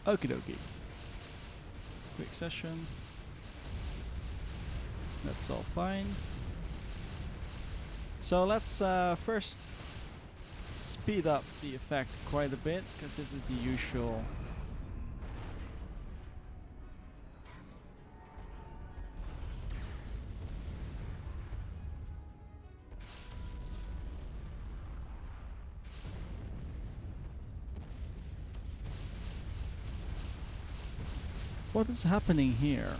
Okie dokie. Quick session. That's all fine. So let's first speed up the effect quite a bit, because this is the usual. What is happening here?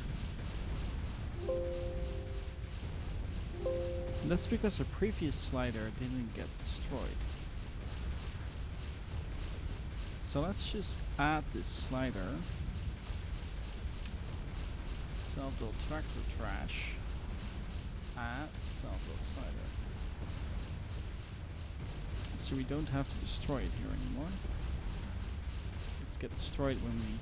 That's because a previous slider didn't get destroyed. So let's just add this slider. Self-build tractor trash. Add self-build slider. So we don't have to destroy it here anymore. Let's get destroyed when we...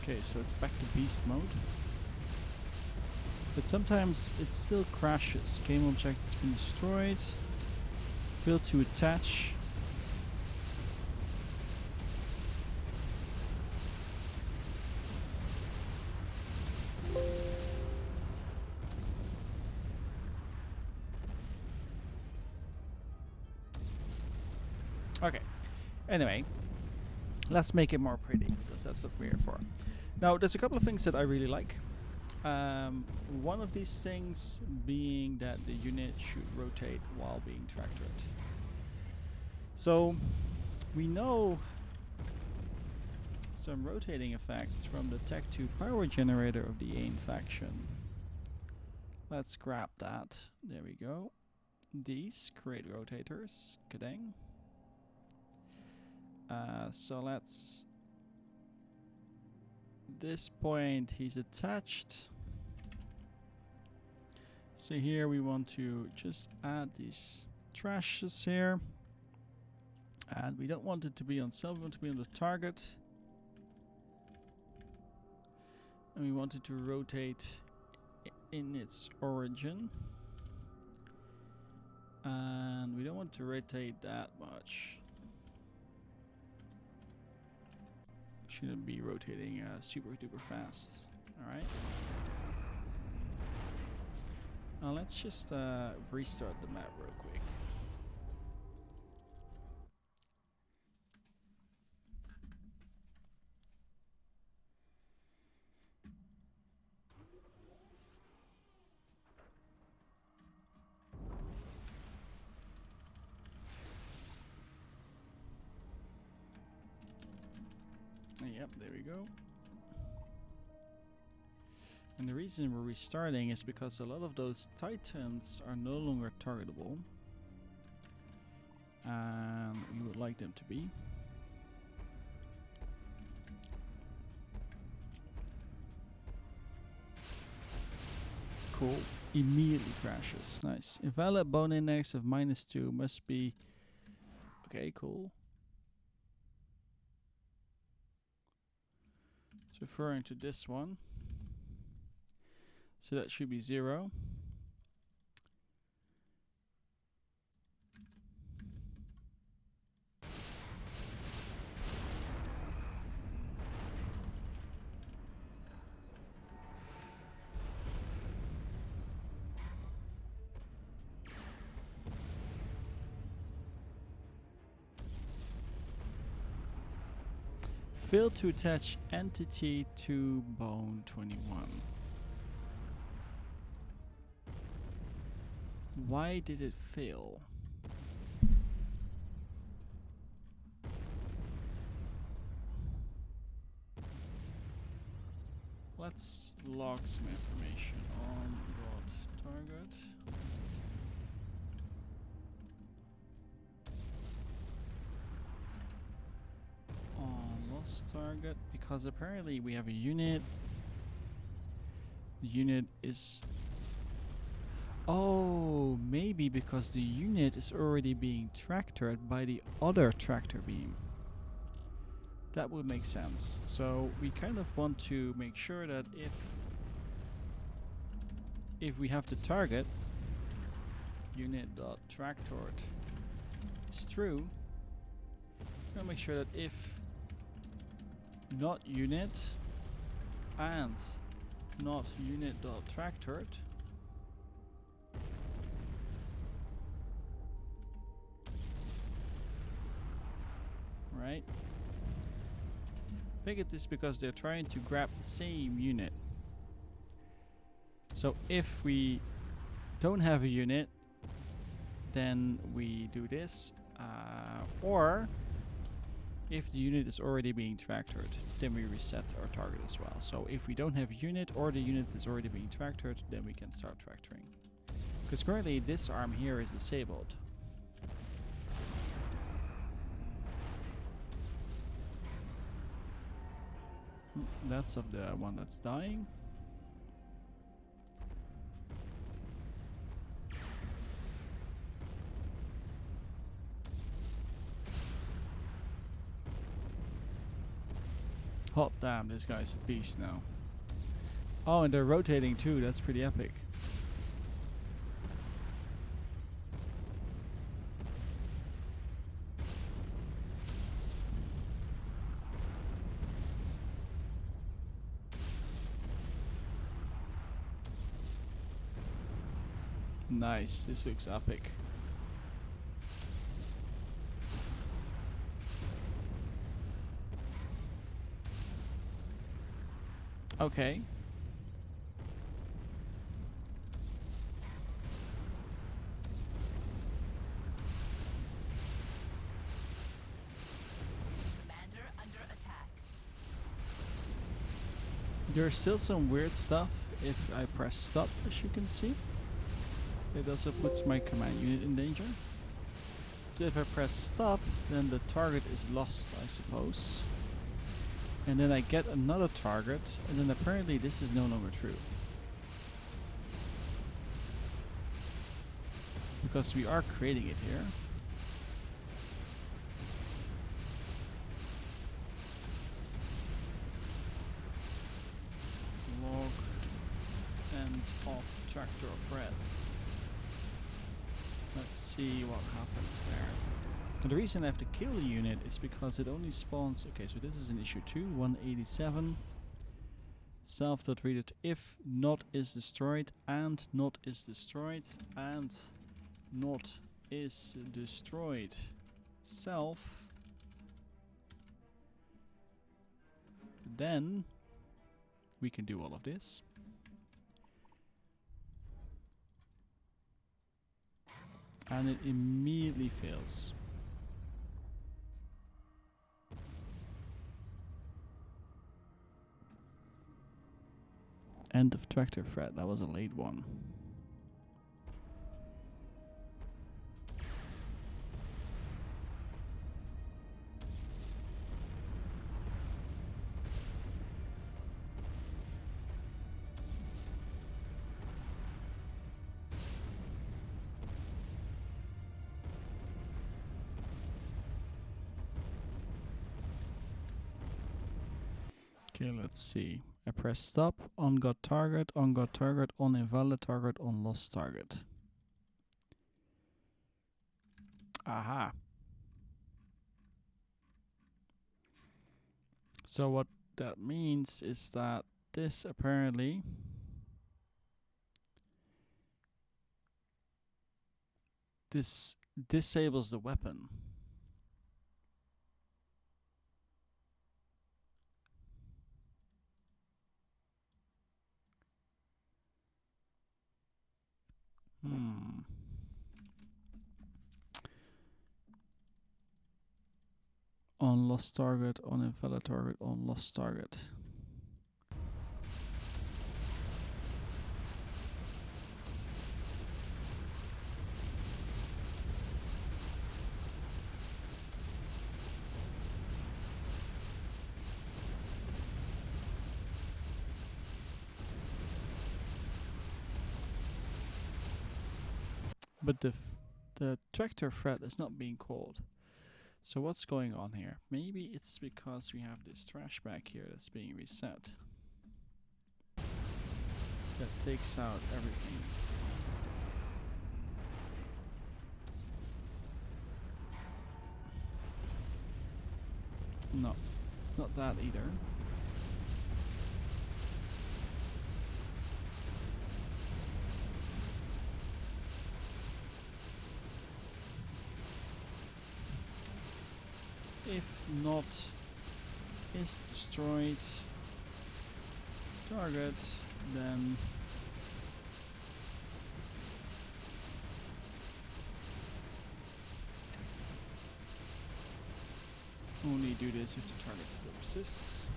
Okay, so it's back to beast mode. But sometimes it still crashes. Game object has been destroyed. Failed to attach. Okay, anyway, let's make it more pretty, because that's what we're here for. Now, there's a couple of things that I really like. One of these things being that the unit should rotate while being tractored. So, we know some rotating effects from the Tech 2 power generator of the AIM faction. Let's grab that. There we go. These create rotators. Kadang. So let's... This point he's attached. So here we want to just add these trashes here. And we don't want it to be on self, we want it to be on the target. And we want it to rotate in its origin. And we don't want to rotate that much. Shouldn't be rotating super duper fast. Alright. Now let's just restart the map real quick. Yep, there we go. And the reason we're restarting is because a lot of those titans are no longer targetable. And we would like them to be. Cool. Immediately crashes. Nice. Invalid bone index of -2 must be... Okay, cool. It's referring to this one. So that should be 0. Failed to attach entity to bone 21. Why did it fail? Let's log some information on target. lost target? Because apparently we have a unit. The unit is... Oh, maybe because the unit is already being tractored by the other tractor beam. That would make sense. So we kind of want to make sure that if we have the target, unit.tractored is true, we're gonna make sure that if not unit and not unit.tractored, right? I think it is because they're trying to grab the same unit. So if we don't have a unit, then we do this. Or if the unit is already being tractored, then we reset our target as well. So if we don't have a unit or the unit is already being tractored, then we can start tractoring. Because currently this arm here is disabled. That's of the one that's dying. Hot damn, this guy's a beast now. Oh, and they're rotating too, that's pretty epic. Nice, this looks epic. Okay. Commander under attack. There's still some weird stuff if I press stop, as you can see. It also puts my command unit in danger. So if I press stop, then the target is lost, I suppose. And then I get another target, and then apparently this is no longer true. Because we are creating it here. Log end of tractor thread. Let's see what happens there. And the reason I have to kill the unit is because it only spawns... Okay, so this is an issue 2, 187. Self.read if not is destroyed and not is destroyed and not is destroyed. Self. Then we can do all of this. And it immediately fails. End of tractor thread. That was a late one. Okay, let's see. I press stop, on got target, on invalid target, on lost target. Aha. So what that means is that this apparently this disables the weapon. On lost target, on invalid target, on lost target. but the tractor thread is not being called. So what's going on here? Maybe it's because we have this trash bag here that's being reset. That takes out everything. No, it's not that either. If not is destroyed target, then only do this if the target still persists.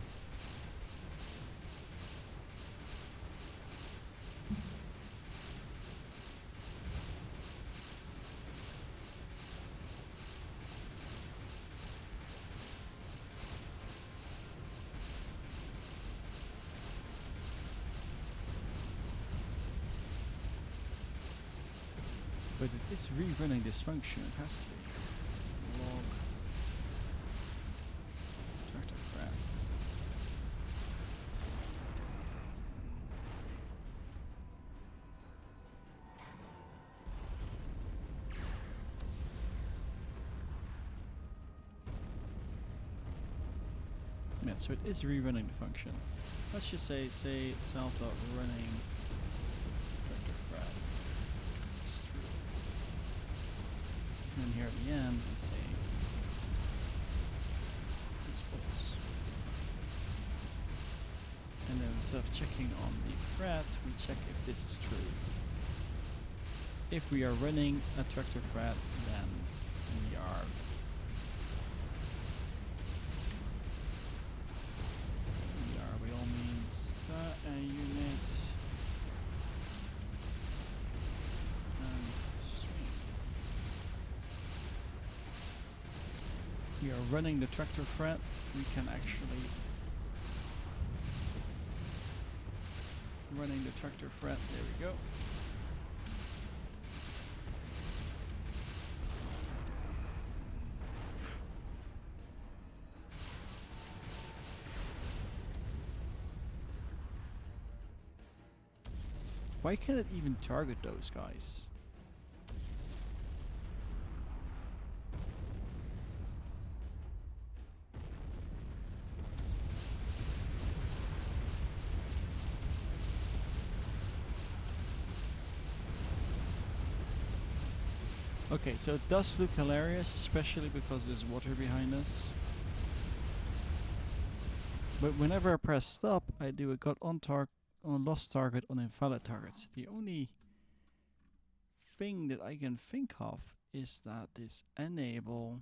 But it is rerunning this function, it has to be. Log tractor thread. Yeah, so it is rerunning the function. Let's just say self.running tractor thread. It's true. And then here at the end we say this false. And then instead of checking on the thread, we check if this is true. If we are running a tractor thread, then we are by all means a unit and string. We are running the tractor thread. We can actually running the tractor thread. There we go. Why can't it even target those guys? Okay, so it does look hilarious, especially because there's water behind us. But whenever I press stop, I do a got on lost target on invalid targets. The only thing that I can think of is that this enable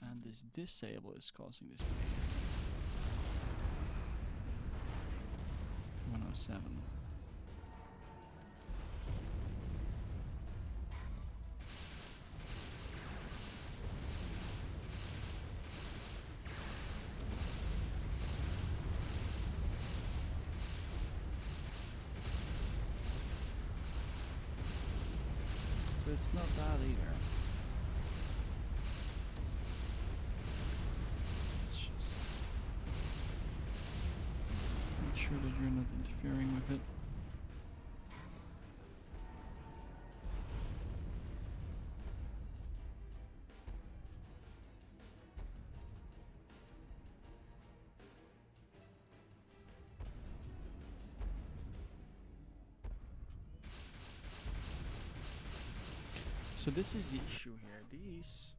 and this disable is causing this behavior. 107. But it's not that either. Let's just make sure that you're not interfering with it. So this is the issue here. These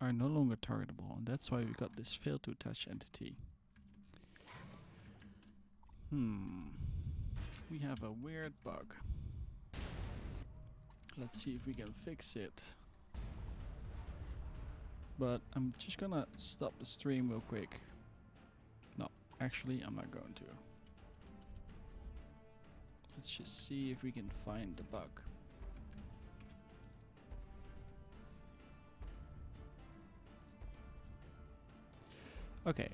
are no longer targetable, and that's why we got this fail to attach entity. We have a weird bug. Let's see if we can fix it. But I'm just gonna stop the stream real quick. No, actually I'm not going to. Let's just see if we can find the bug. Okay.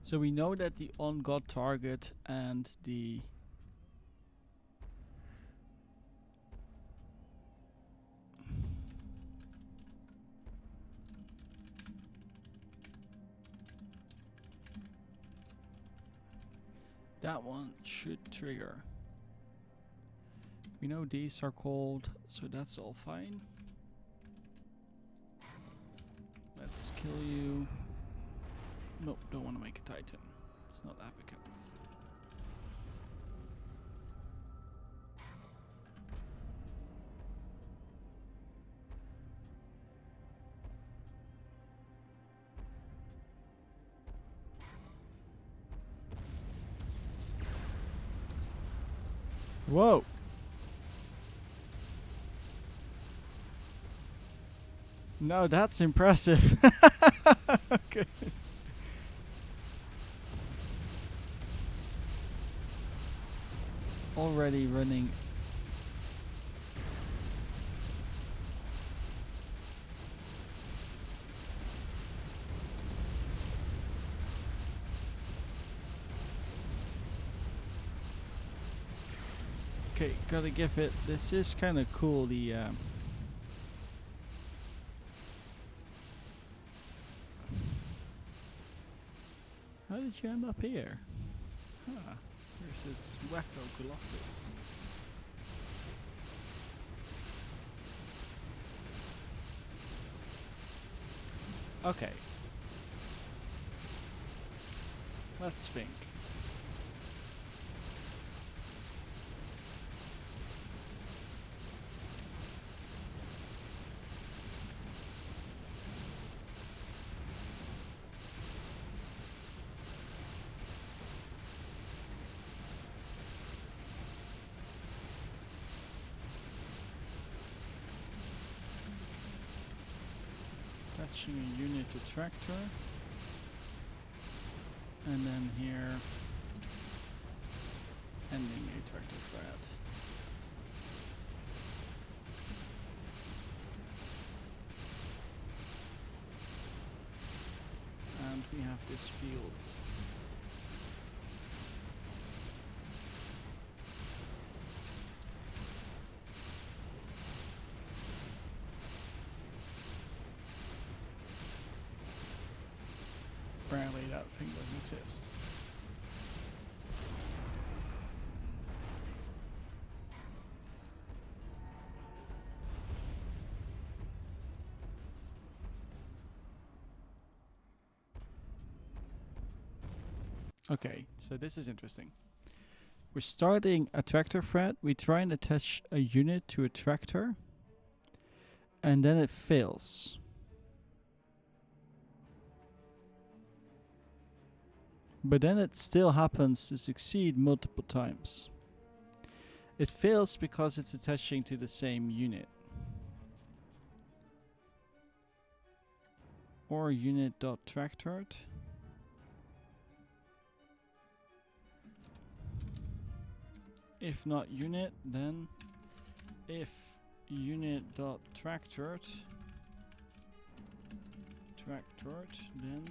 So we know that the on God target and the that one should trigger. We know these are cold, so that's all fine. Let's kill you. Nope, don't want to make a Titan. It's not epic enough. Whoa! No, that's impressive. Okay. Already running. Okay, gotta give it. This is kind of cool. The how did you end up here? Huh. There's this Wacko Colossus. Okay. Let's think. Attaching a unit to tractor. And then here, ending a tractor thread. And we have these fields. Apparently that thing doesn't exist. Okay, so this is interesting. We're starting a tractor thread. We try and attach a unit to a tractor, and then it fails. But then it still happens to succeed multiple times. It fails because it's attaching to the same unit. Or unit.tractored. If not unit, then if unit.tractored, then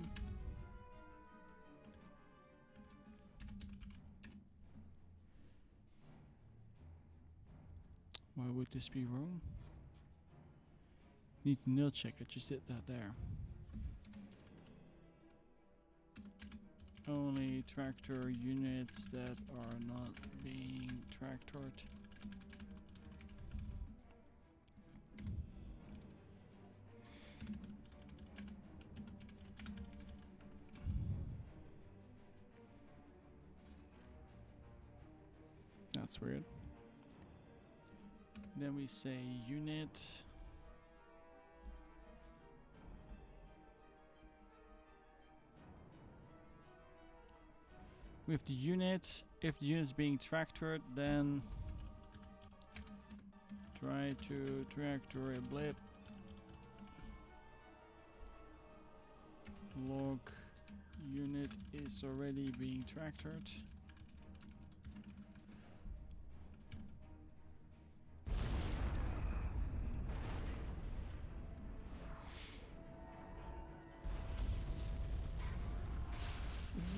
why would this be wrong? Need to nil check. I just did that there. Only tractor units that are not being tractored. That's weird. Then we say unit. With the unit, if the unit is being tractored, then try to tractor a blip. Log unit is already being tractored.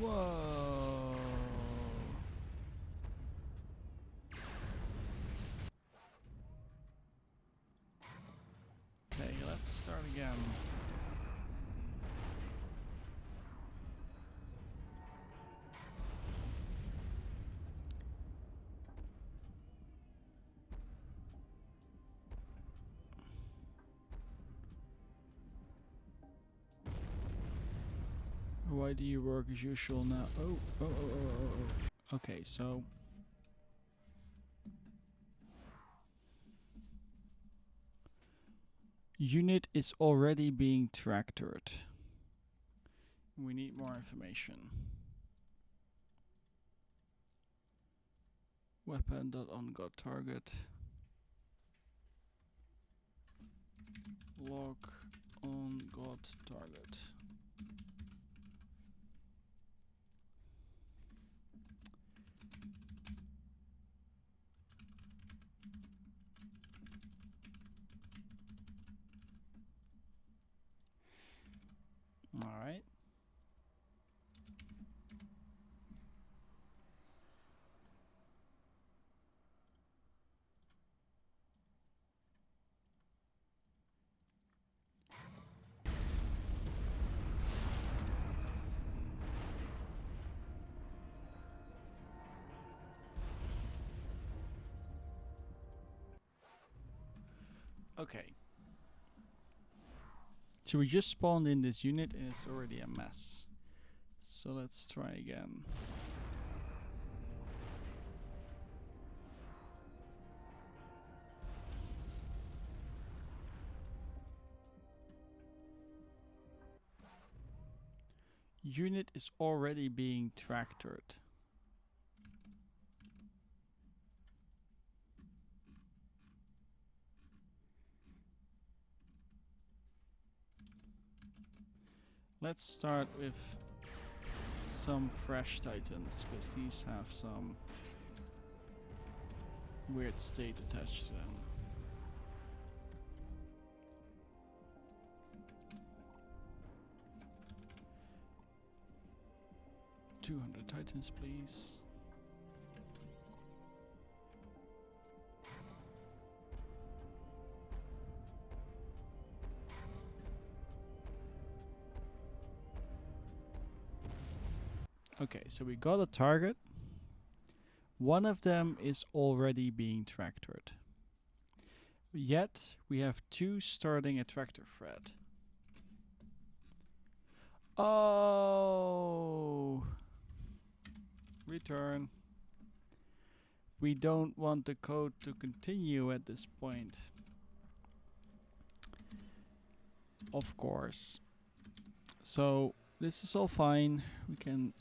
Whoa. Okay, let's start again. Why do you work as usual now? Oh. Okay, so unit is already being tractored. We need more information. Weapon.onGod target. Log on God target. All right. Okay. So we just spawned in this unit and it's already a mess. So let's try again. Unit is already being tractored. Let's start with some fresh titans, because these have some weird state attached to them. $200 titans, please. Okay, so we got a target. One of them is already being tractored. Yet, we have two starting a tractor thread. Oh! Return. We don't want the code to continue at this point. Of course. So, this is all fine. We can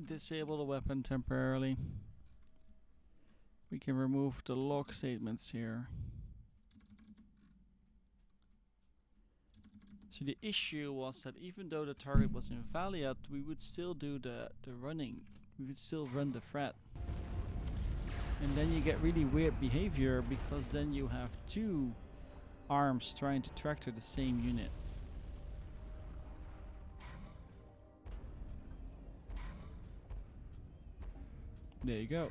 disable the weapon temporarily. We can remove the log statements here. So the issue was that even though the target was invalid, we would still do the running. We would still run the thread. And then you get really weird behavior, because then you have two arms trying to tractor the same unit. There you go.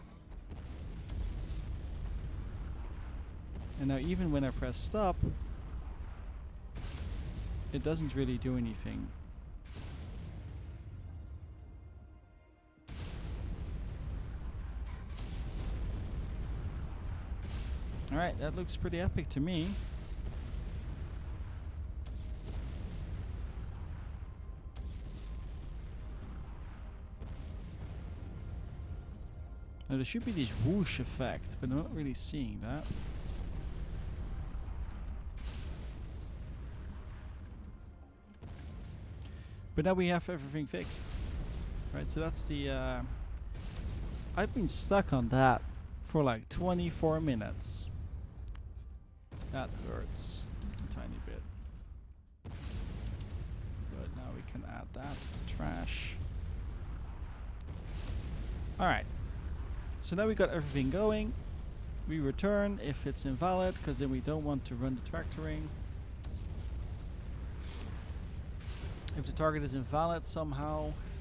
And now even when I press stop, it doesn't really do anything. Alright, that looks pretty epic to me. Now there should be this whoosh effect, but I'm not really seeing that. But now we have everything fixed. Right, so that's the... I've been stuck on that for like 24 minutes. That hurts a tiny bit. But now we can add that to the trash. Alright. So now we got everything going. We return if it's invalid, because then we don't want to run the tractoring. If the target is invalid somehow,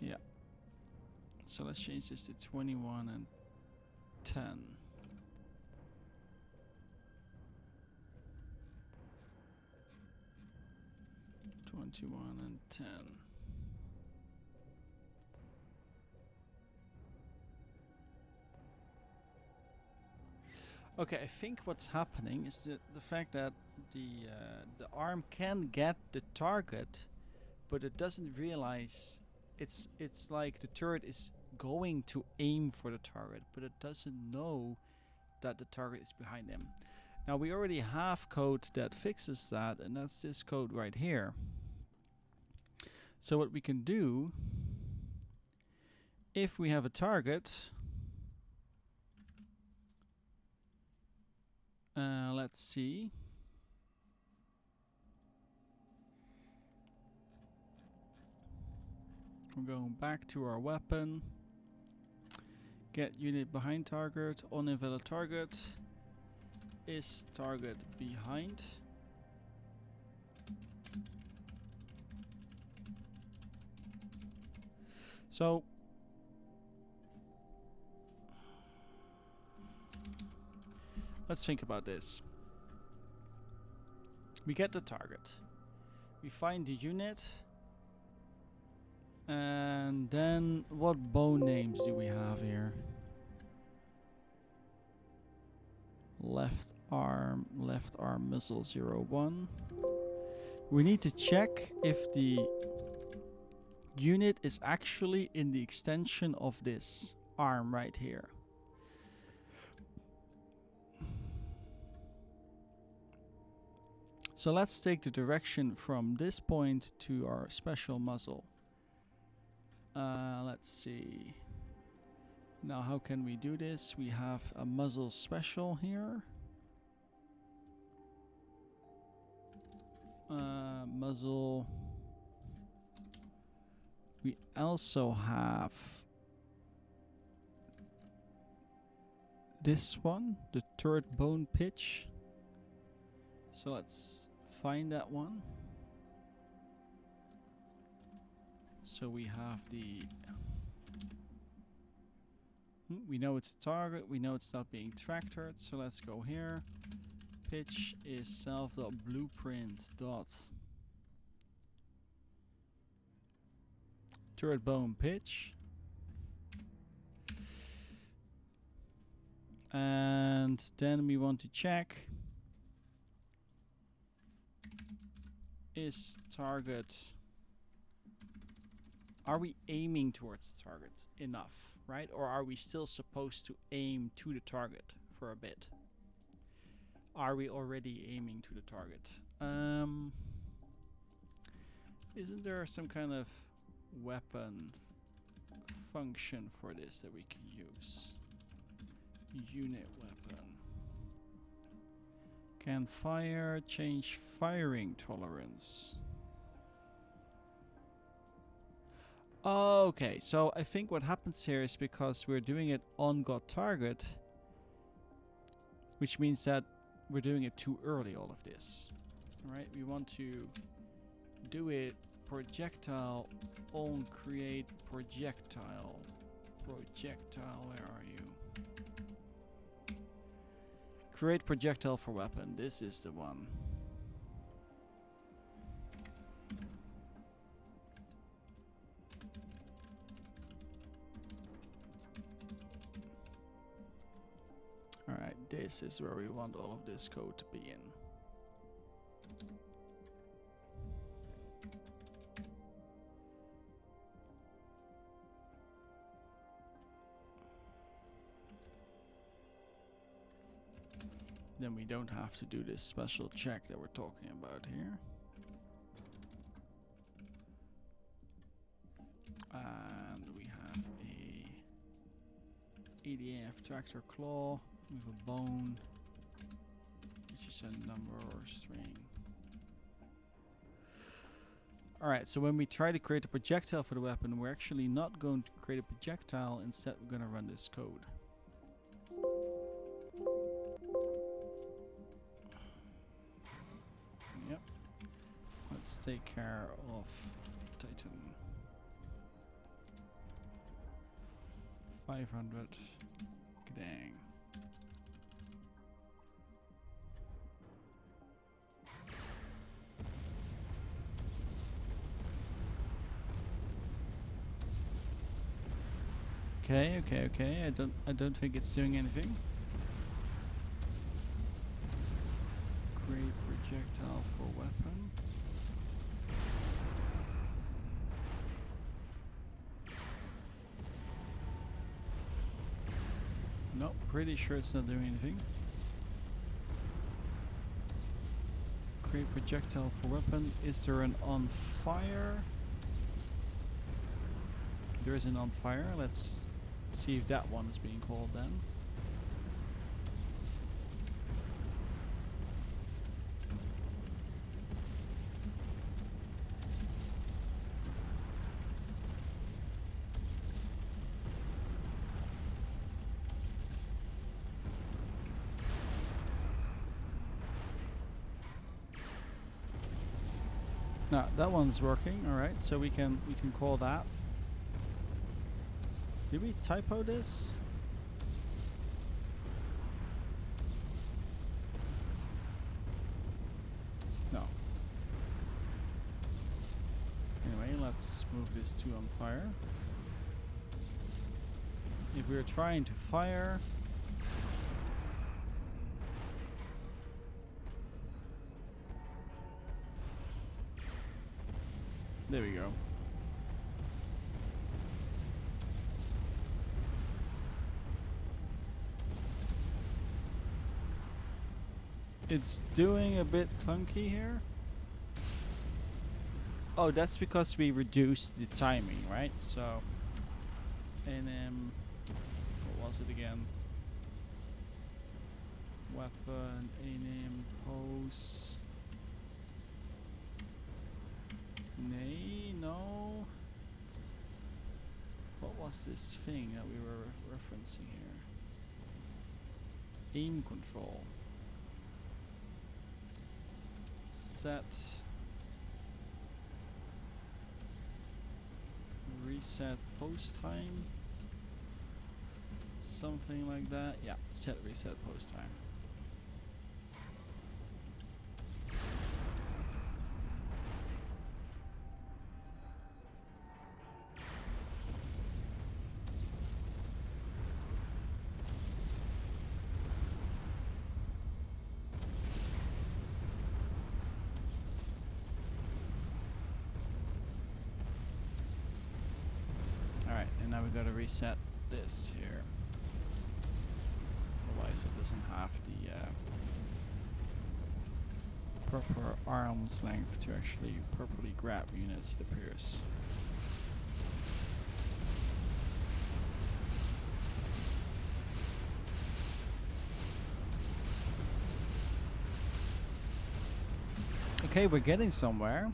Yeah. So let's change this to 21 and 10. 21 and 10. Okay, I think what's happening is the fact that the arm can get the target, but it doesn't realize it's like the turret is going to aim for the target, but it doesn't know that the target is behind him. Now we already have code that fixes that, and that's this code right here. So what we can do, if we have a target, let's see. We're going back to our weapon. Get unit behind target, on invalid target. Is target behind? So let's think about this. We get the target. We find the unit. And then what bone names do we have here? Left arm missile 01. We need to check if the unit is actually in the extension of this arm right here. So let's take the direction from this point to our special muzzle. Let's see. Now how can we do this? We have a muzzle special here. Muzzle. We also have this one, the turret bone pitch. So let's find that one. So we have the... we know it's a target, we know it's not being tractored, so let's go here. Pitch is self.blueprint dot turret bone pitch. And then we want to check, is target... Are we aiming towards the target enough, right? Or are we still supposed to aim to the target for a bit? Are we already aiming to the target? Isn't there some kind of weapon function for this that we can use? Unit weapon. Can fire, change firing tolerance. Okay, so I think what happens here is because we're doing it on got target, which means that we're doing it too early, all of this. Alright, we want to do it projectile on create projectile. Projectile, where are you? Create projectile for weapon. This is the one. Alright, this is where we want all of this code to be in. Then we don't have to do this special check that we're talking about here. And we have a EDF tractor claw with a bone, which is a number or string. Alright, so when we try to create a projectile for the weapon, we're actually not going to create a projectile. Instead, we're going to run this code. Yep. Let's take care of Titan. 500. Dang. Okay. I don't think it's doing anything. Great projectile for weapon. Nope, pretty sure it's not doing anything. Great projectile for weapon. Is there an on fire? There is an on fire. Let's see if that one is being called then. No, that one's working. All right, so we can call that. Did we typo this? No. Anyway, let's move this to on fire. If we're trying to fire, there we go. It's doing a bit clunky here. Oh, that's because we reduced the timing, right? So, and what was it again? Weapon, aim, pose. Nay, no. What was this thing that we were referencing here? Aim control. Set. Reset post time. Something like that. Yeah, set reset post time. Alright, and now we gotta reset this here. Otherwise it doesn't have the proper arm's length to actually properly grab units, it appears. Okay, we're getting somewhere.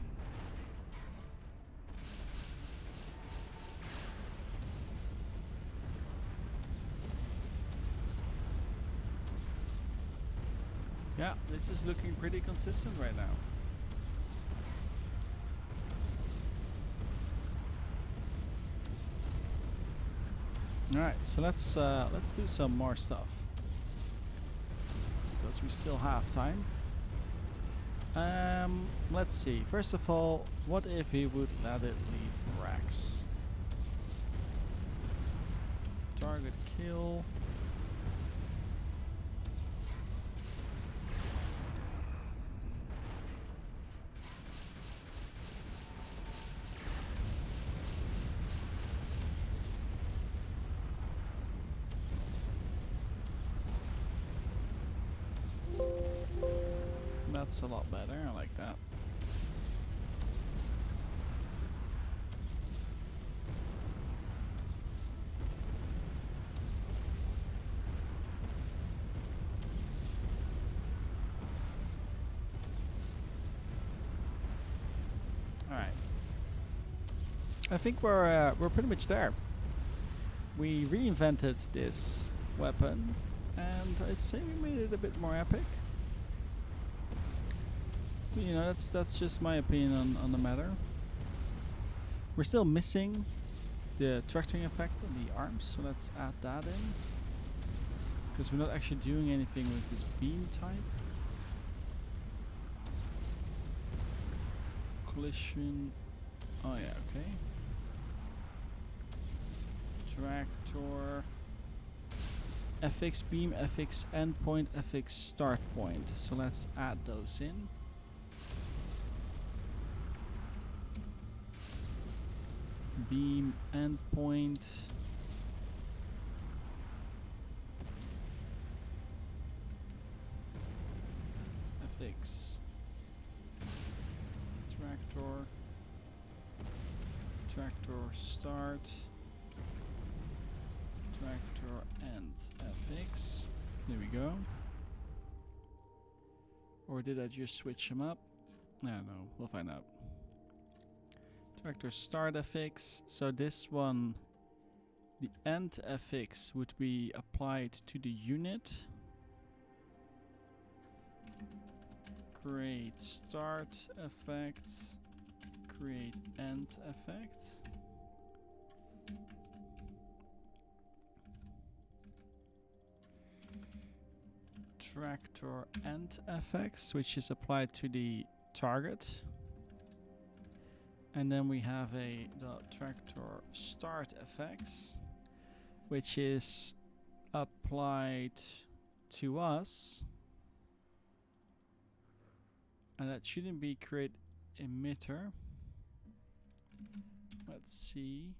Yeah, this is looking pretty consistent right now. All right, so let's do some more stuff because we still have time. Let's see. First of all, what if we would let it leave racks? Target kill. That's a lot better. I like that. All right. I think we're pretty much there. We reinvented this weapon, and I'd say we made it a bit more epic. You know, that's just my opinion on the matter. We're still missing the tracking effect on the arms, so let's add that in. Because we're not actually doing anything with this beam type. Collision. Oh yeah, okay. Tractor. FX beam, FX endpoint, FX start point. So let's add those in. Beam endpoint. FX tractor. Tractor start. Tractor and FX. There we go. Or did I just switch them up? I don't know. We'll find out. Tractor start FX. So this one, the end FX would be applied to the unit. Create start effects. Create end effects. Tractor end FX, which is applied to the target. And then we have the tractor start FX, which is applied to us. And that shouldn't be create emitter. Let's see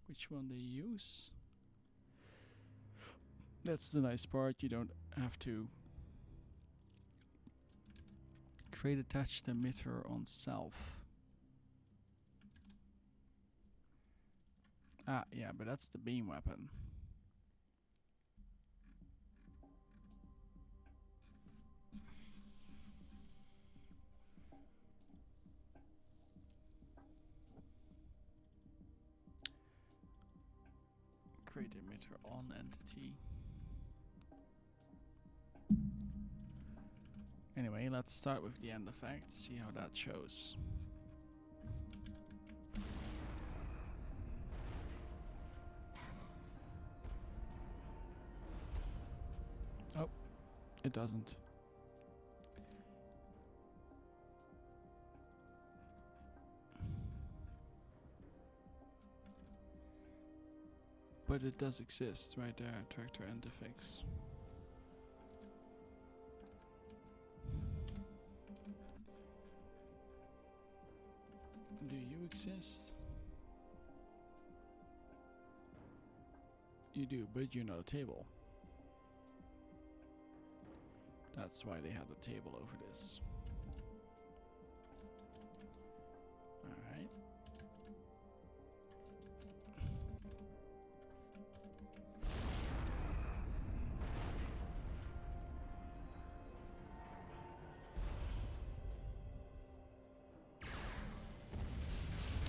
which one they use. That's the nice part, you don't have to create attached emitter on self. Ah, yeah, but that's the beam weapon. Create emitter on entity. Anyway, let's start with the end effect, see how that shows. Oh, it doesn't. But it does exist right there, tractor end effects. Do you exist? You do, but you're not a table. That's why they had a table over this. Alright.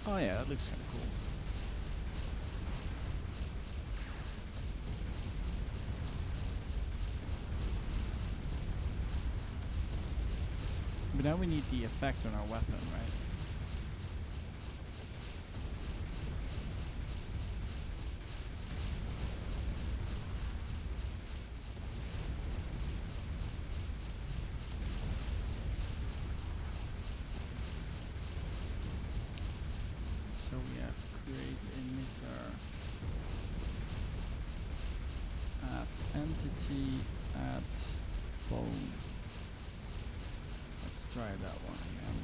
Oh yeah, that looks kind of cool. But now we need the effect on our weapon, right? So we have create emitter, add entity, add bone. Let's try that one again.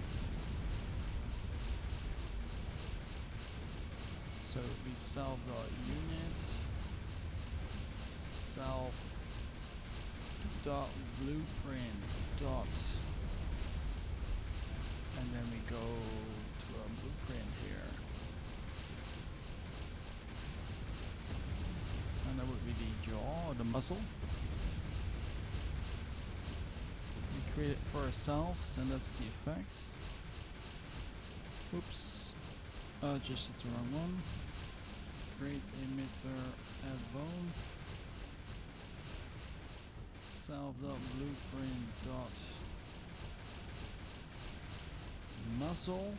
So we self.unit, self dot blueprint dot, and then we go to our blueprint here. And that would be the jaw or the muzzle. We create it for ourselves, and that's the effect. Oops, just the wrong one. Create emitter, add bone. Self.blueprint dot muzzle.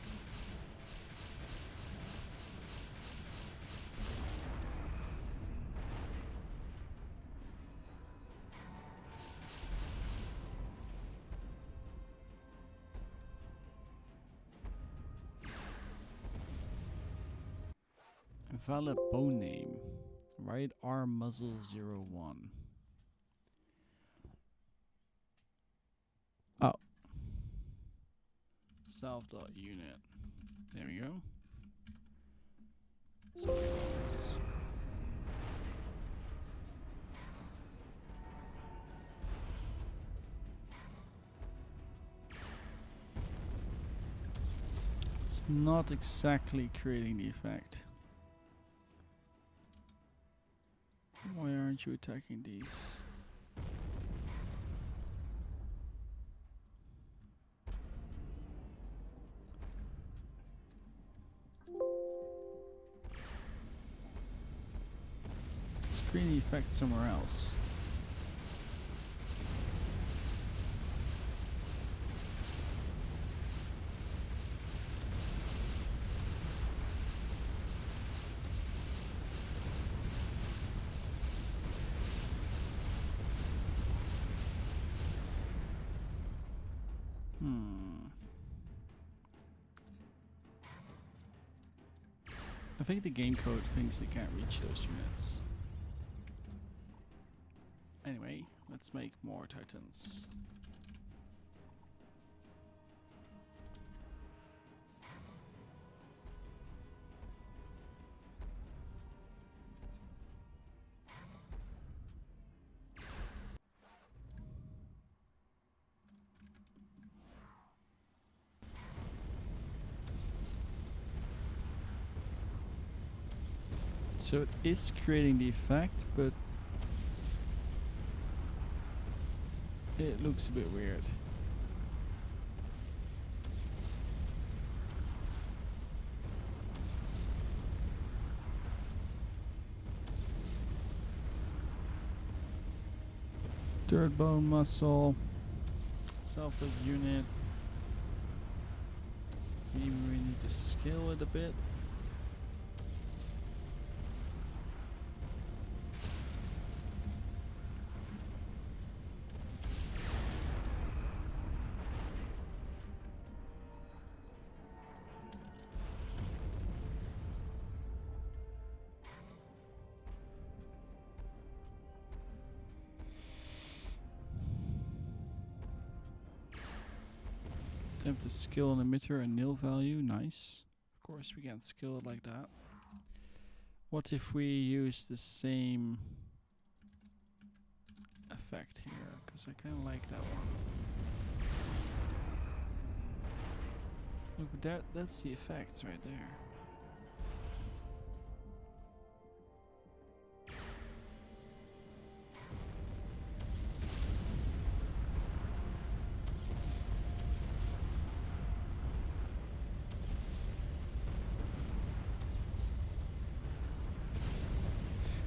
Valid bone name. Right arm muzzle 01. Oh. Self.unit. There we go. Sorry, bones. It's not exactly creating the effect. Why aren't you attacking these? It's creating the effect somewhere else. I think the game code thinks they can't reach those units. Anyway, let's make more titans. So it is creating the effect, but it looks a bit weird. Third bone muscle, self unit. Maybe we need to scale it a bit. Attempt to skill an emitter and nil value. Nice. Of course, we can't skill it like that. What if we use the same effect here? Because I kind of like that one. Look, that's the effects right there.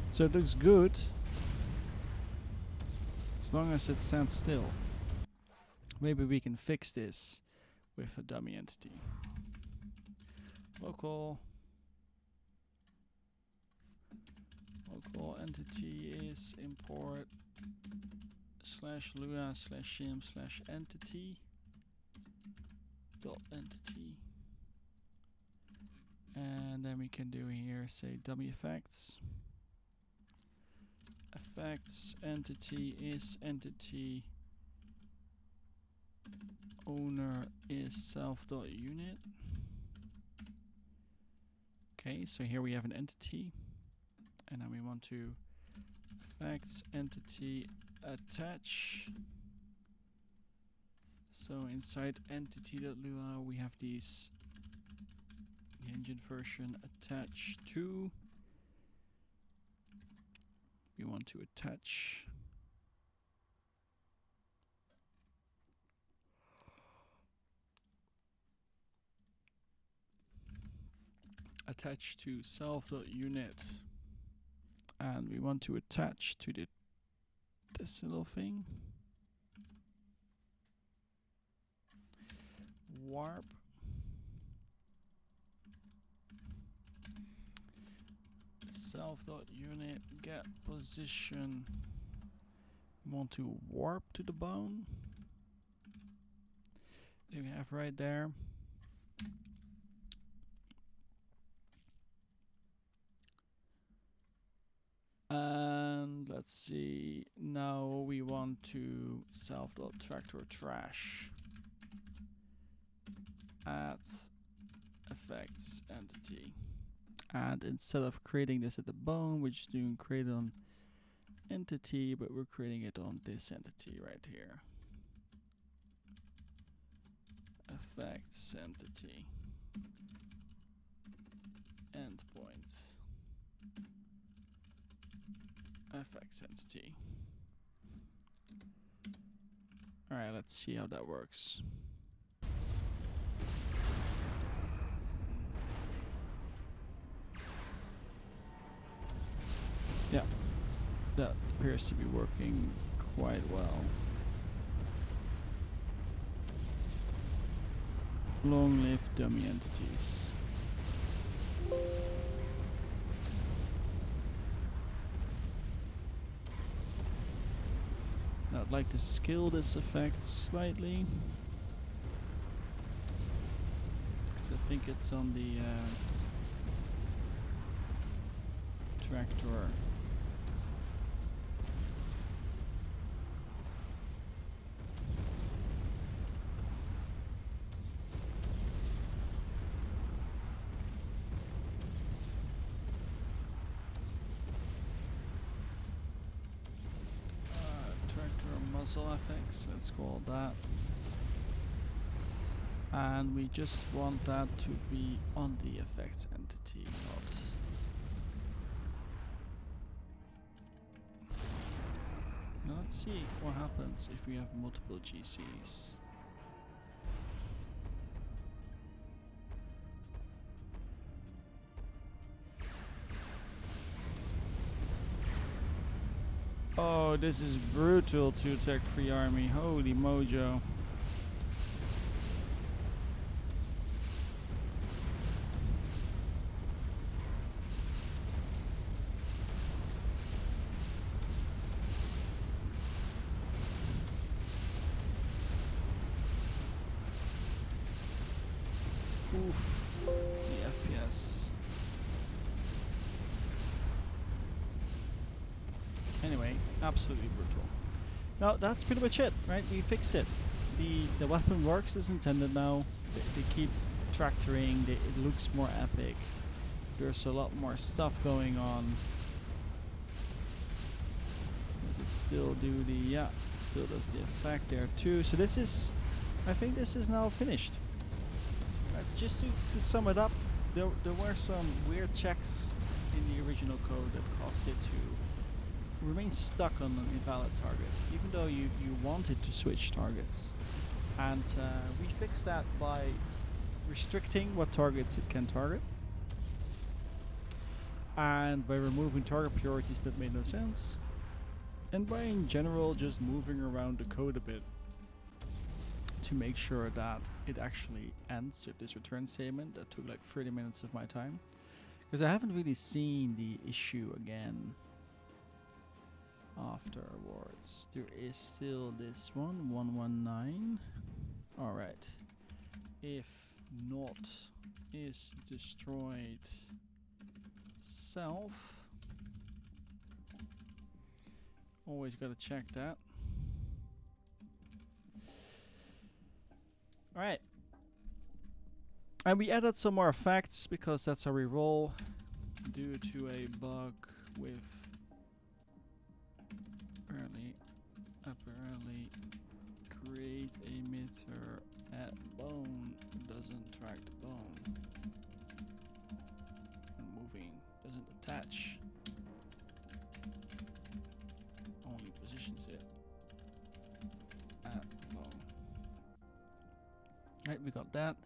So it looks good as long as it stands still. Maybe we can fix this with a dummy entity. Local entity is import /lua/shim/entity dot entity, and then we can do here say dummy effects. Effects entity is entity owner is self.unit. Okay, so here we have an entity, and then we want to effects entity attach. So inside entity.lua we have these, the engine version attach to. We want to attach to self.unit, and we want to attach to this little thing. Warp self.unit get position. We want to warp to the bone. There we have right there. let's see. Now we want to self.tractor trash. Add effects entity. And instead of creating this at the bone, we're just doing create on entity, but we're creating it on this entity right here. Effects entity. Endpoints. FX entity. Alright, let's see how that works. Yeah, that appears to be working quite well. Long live dummy entities. Now I'd like to scale this effect slightly, because I think it's on the tractor. Muzzle effects, let's call that. And we just want that to be on the effects entity, not. Now let's see what happens if we have multiple GCs. Oh, this is brutal, 2-tech free army. Holy mojo. Oof, the FPS. Anyway, absolutely brutal. Now that's pretty much it, right? We fixed it. The weapon works as intended now. They keep tractoring. It looks more epic. There's a lot more stuff going on. Does it still do the... yeah, it still does the effect there too. So this is... I think this is now finished. Right, so just to sum it up, there were some weird checks in the original code that caused it to remain stuck on an invalid target, even though you wanted to switch targets. And we fixed that by restricting what targets it can target, and by removing target priorities that made no sense, and by in general just moving around the code a bit to make sure that it actually ends with this return statement. That took like 30 minutes of my time, because I haven't really seen the issue again afterwards. There is still this one, 119. Alright. If not is destroyed self. Always gotta check that. Alright. And we added some more effects because that's how we roll. Due to a bug with apparently create a meter at bone doesn't track the bone, and moving doesn't attach, only positions it at the bone. Right, we got that,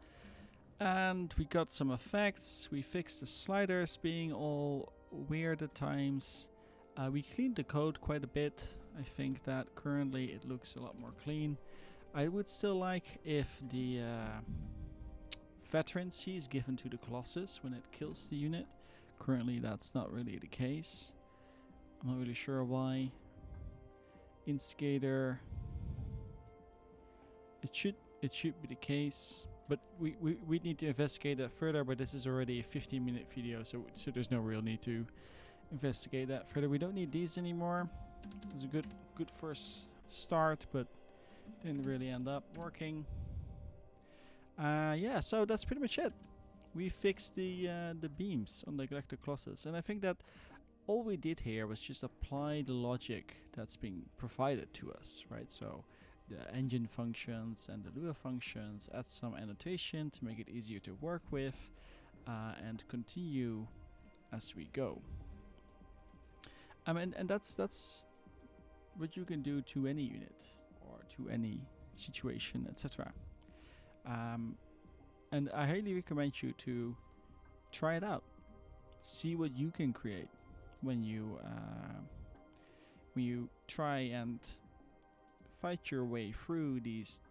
and we got some effects. We fixed the sliders being all weird at times. We cleaned the code quite a bit. I think that currently it looks a lot more clean. I would still like if the veterancy is given to the Colossus when it kills the unit. Currently that's not really the case. I'm not really sure why. Instigator, it should be the case, but we need to investigate that further. But this is already a 15-minute video, so there's no real need to investigate that further. We don't need these anymore. It was a good first start, but didn't really end up working. Yeah, so that's pretty much it. We fixed the beams on the Galactic Colossus, and I think that all we did here was just apply the logic that's being provided to us, right? So the engine functions and the Lua functions, add some annotation to make it easier to work with, and continue as we go. And that's what you can do to any unit or to any situation, etc. And I highly recommend you to try it out. See what you can create when you try and fight your way through these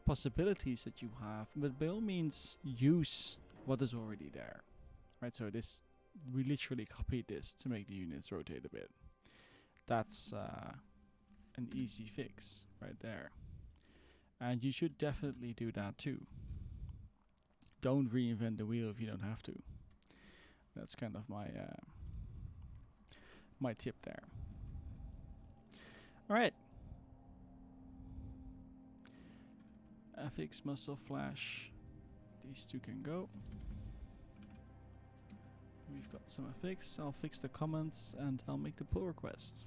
possibilities that you have. But by all means, use what is already there, right? So we literally copied this to make the units rotate a bit. That's an easy fix right there. And you should definitely do that too. Don't reinvent the wheel if you don't have to. That's kind of my tip there. All right. FX muscle flash. These two can go. We've got some FX. I'll fix the comments and I'll make the pull request.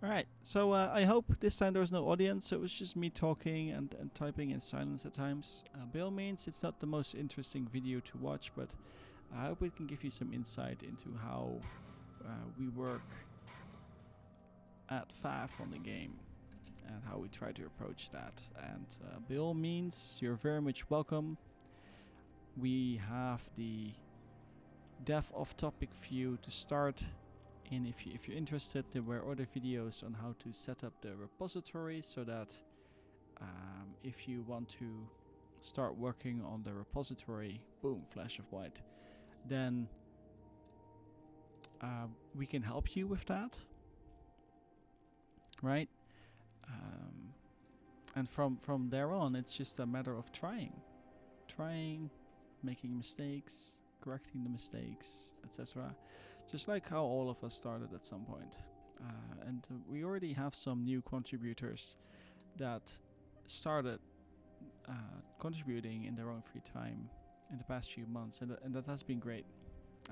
Alright, so I hope this time there was no audience, so it was just me talking and typing in silence at times. By all means, it's not the most interesting video to watch, but I hope it can give you some insight into how we work at FAF on the game and how we try to approach that. And by all means, you're very much welcome. We have the dev off-topic view to start. And if you're interested, there were other videos on how to set up the repository so that if you want to start working on the repository, boom, flash of white, then we can help you with that, right? And from there on, it's just a matter of trying, making mistakes, correcting the mistakes, etc. Just like how all of us started at some point. And we already have some new contributors that started contributing in their own free time in the past few months, and that has been great,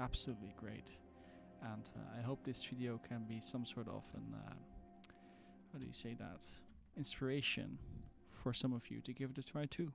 absolutely great. And I hope this video can be some sort of an how do you say that, inspiration for some of you to give it a try too.